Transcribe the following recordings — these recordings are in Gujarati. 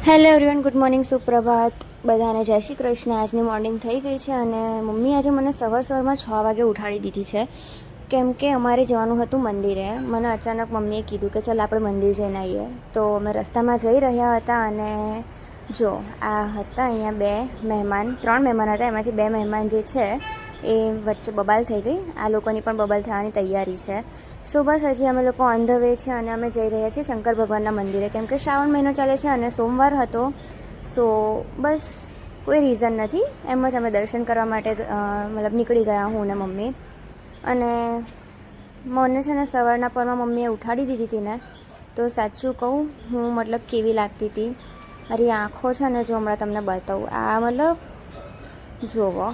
હેલો એવરીવન, ગુડ મોર્નિંગ, સુપ્રભાત બધાને. જય શ્રી કૃષ્ણ. આજની મોર્નિંગ થઈ ગઈ છે અને મમ્મી આજે મને સવારમાં 6 વાગે ઉઠાડી દીધી છે કેમ કે અમારે જવાનું હતું મંદિરે. મને અચાનક મમ્મીએ કીધું કે ચાલ આપણે મંદિર જઈને આવીએ. તો અમે રસ્તામાં જઈ રહ્યા હતા અને જો આ હતા અહીંયા 3 મહેમાન હતા. એમાંથી 2 મહેમાન જે છે એ વચ્ચે બબાલ થઈ ગઈ. આ લોકોની પણ બબાલ થવાની તૈયારી છે. સો બસ હજી અમે લોકો ઓન ધ વે છે અને અમે જઈ રહ્યા છીએ શંકર ભગવાનના મંદિરે કેમ કે શ્રાવણ મહિનો ચાલે છે અને સોમવાર હતો. સો બસ કોઈ રીઝન નથી, એમ જ અમે દર્શન કરવા માટે મતલબ નીકળી ગયા, હું ને મમ્મી. અને મને છે ને સવારના પરમાં મમ્મીએ ઉઠાડી દીધી હતી ને, તો સાચું કહું હું મતલબ કેવી લાગતી હતી. મારી આંખો છે ને, જો હમણાં તમને બતાવું, આ મતલબ જુઓ,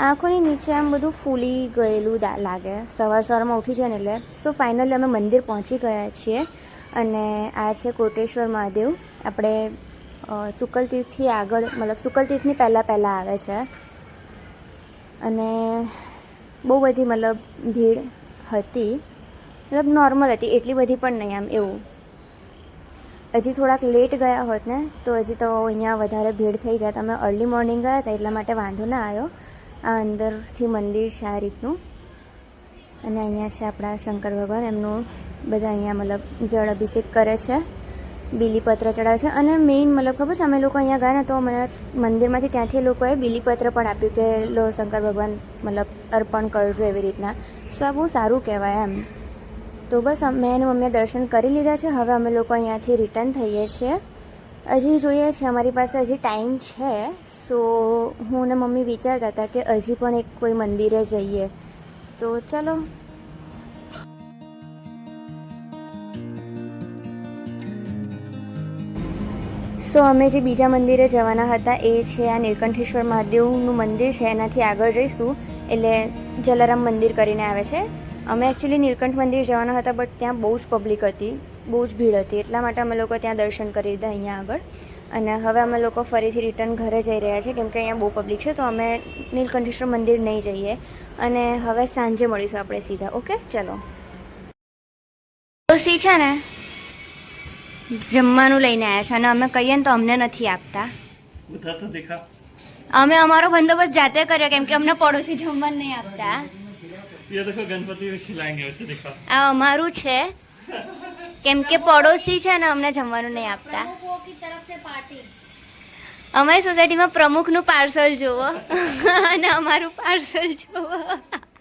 આંખોની નીચે આમ બધું ફૂલી ગયેલું લાગે સવારમાં ઉઠી જાય ને એટલે. સો ફાઇનલી અમે મંદિર પહોંચી ગયા છીએ અને આ છે કોટેશ્વર મહાદેવ. આપણે શુકલતીર્થથી આગળ, મતલબ શુકલતીર્થની પહેલાં આવે છે. અને બહુ બધી મતલબ ભીડ હતી, મતલબ નોર્મલ હતી, એટલી બધી પણ નહીં આમ એવું. હજી થોડાક લેટ ગયા હોત ને તો હજી તો અહીંયા વધારે ભીડ થઈ જાય. અમે અર્લી મોર્નિંગ ગયા હતા એટલા માટે વાંધો ના આવ્યો. આ અંદરથી મંદિર છે આ રીતનું અને અહીંયા છે આપણા શંકર ભગવાન. એમનું બધા અહીંયા મતલબ જળ અભિષેક કરે છે, બીલીપત્ર ચડાવે છે. અને મેઇન મતલબ ખબર છે, અમે લોકો અહીંયા ગયા ને તો મને મંદિરમાંથી ત્યાંથી લોકોએ બીલીપત્ર પણ આપ્યું કે લો શંકર ભગવાન મતલબ અર્પણ કરજો એવી રીતના. સો આ બહુ સારું કહેવાય એમ. તો બસ મેં અને મમ્મીએ દર્શન કરી લીધા છે. હવે અમે લોકો અહીંયાથી રિટર્ન થઈએ છીએ. હજી જોઈએ છે, અમારી પાસે હજી ટાઈમ છે. સો હું અને મમ્મી વિચારતા હતા કે હજી પણ એક કોઈ મંદિરે જઈએ. તો ચલો. સો અમે જે બીજા મંદિરે જવાના હતા એ છે આ નીલકંઠેશ્વર મહાદેવનું મંદિર છે. એનાથી આગળ જઈશું એટલે જલારામ મંદિર કરીને આવે છે. અમે એકચ્યુઅલી નીલકંઠ મંદિર જવાના હતા બટ ત્યાં બહુ જ પબ્લિક હતી, બહુ જ ભીડ હતી, એટલા માટે અમે લોકો ત્યાં દર્શન કરી દીધા અહીંયા આગળ. અને હવે અમે લોકો ફરીથી રિટર્ન ઘરે જઈ રહ્યા છીએ કેમ કે અહીંયા બહુ પબ્લિક છે. તો અમે નીલકંઠેશ્વર મંદિર નહીં જઈએ અને હવે સાંજે મળીશું આપણે સીધા. ઓકે, ચલો. ડોસી છે ને જમવાનું લઈને આવ્યા છે અને અમે કહીએ ને તો અમને નથી આપતા. અમે અમારો બંદોબસ્ત જાતે કર્યો કેમ કે અમને પડોશી જમવાનું નહીં આપતા. ये देखो गणपति में खिलाएंगे वैसे देखो આ અમારું છે કેમ કે પડોશી છે ને અમને જમવાનું નહીં આપતા. અમારી સોસાયટીમાં પ્રમુખનું પાર્સલ જોવો અને અમારું પાર્સલ જોવો.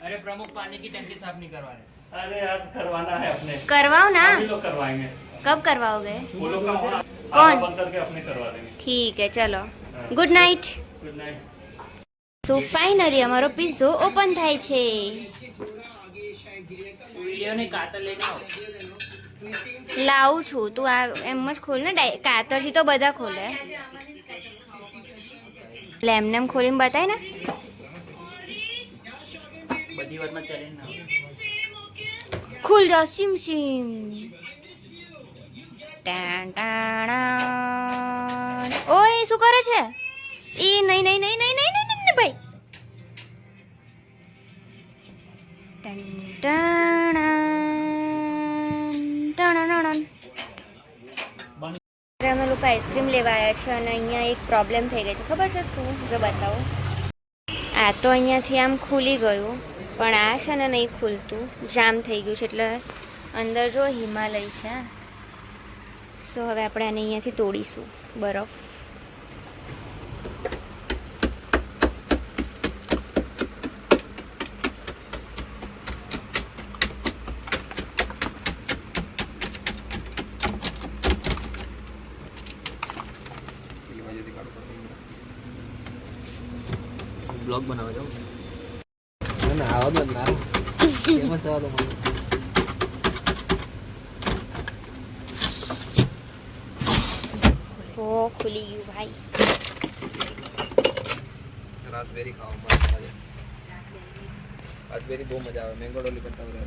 अरे प्रमुख पानी की टंकी साफ नहीं करवा रहे. अरे आज करवाना है अपने, करवाओ ना. हम ही लोग करवाएंगे. कब करवाओगे? वो लोग का कौन? बंद करके अपने करवा देंगे. ठीक है, चलो. Good night. Good night. So finally અમારો પિઝ્ઝો ઓપન થાય છે. वीडियो ने कातर लेना हो. લાવું છું, તું આ એમ જ ખોલ ને. કાતરથી તો બધા ખોલે એટલે એમને એમ ખોલીને બતાય ને. बड़ी बात में चैलेंज ना. ખુલ જાઓ સીમ સીમ. ટાણ ટાણ. ઓય શું કરે છે એ? નહીં નહીં નહીં નહીં નહીં નહીં નહીં ભાઈ. ટન ટણ ટણ. અમે લોકો આઈસ્ક્રીમ લેવા આવ્યા છે અને અહીંયા એક પ્રોબ્લેમ થઈ ગઈ છે. ખબર છે શું? જો બતાવો. આ તો અહીંયાથી આમ ખુલી ગયું પણ આ છે ને નહીં ખુલતું, જામ થઈ ગયું છે. એટલે અંદર જો હિમાલય છે. સો હવે આપણે આને અહીંયાથી તોડીશું બરફ. ब्लॉग बनाओ जाओ. ना आवाज मत मारो. फेमस आवाज तो मारो. ઓ ખુલી ગયું ભાઈ. रास्पबेरी खाओ मस्त मजा. रास्पबेरी बहुत मजा આવે. मैंगो डोली करता हूँ.